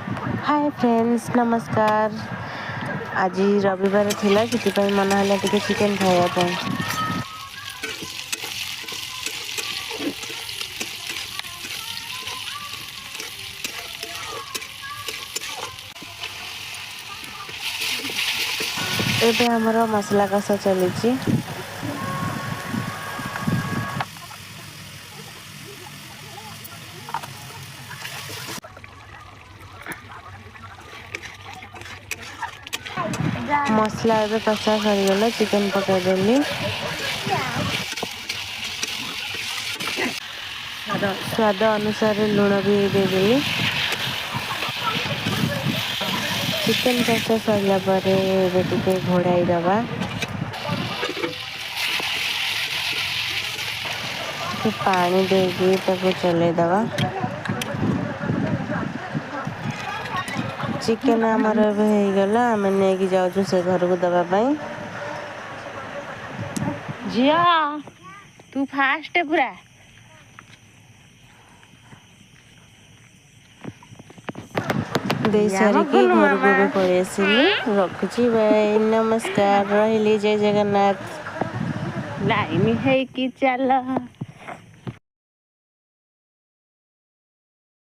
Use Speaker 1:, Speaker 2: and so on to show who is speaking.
Speaker 1: Hi friends नमस्कार। आज रविवार थिला से मन है टिके चिकेन खायापी। एबे हमरो मसला कषा चली। मसला एबे कषा सरीगला चिकेन पकईदेली। स्वाद अनुसार लुण भी देदेली। चिकेन कषा सरला परे एबे टिके घोड़ाई दबा। पानी देगी ताको चले दबा। चिकेन आमर एबे हो गला आमे नेकी जाउछु से घर को दबा पई।
Speaker 2: झिया तू फास्ट पूरा
Speaker 1: दे सारी की घर को भी पड़े आसिली। रखुची बाय नमस्कार रहिली जय जगन्नाथ।
Speaker 2: लाइन है कि चल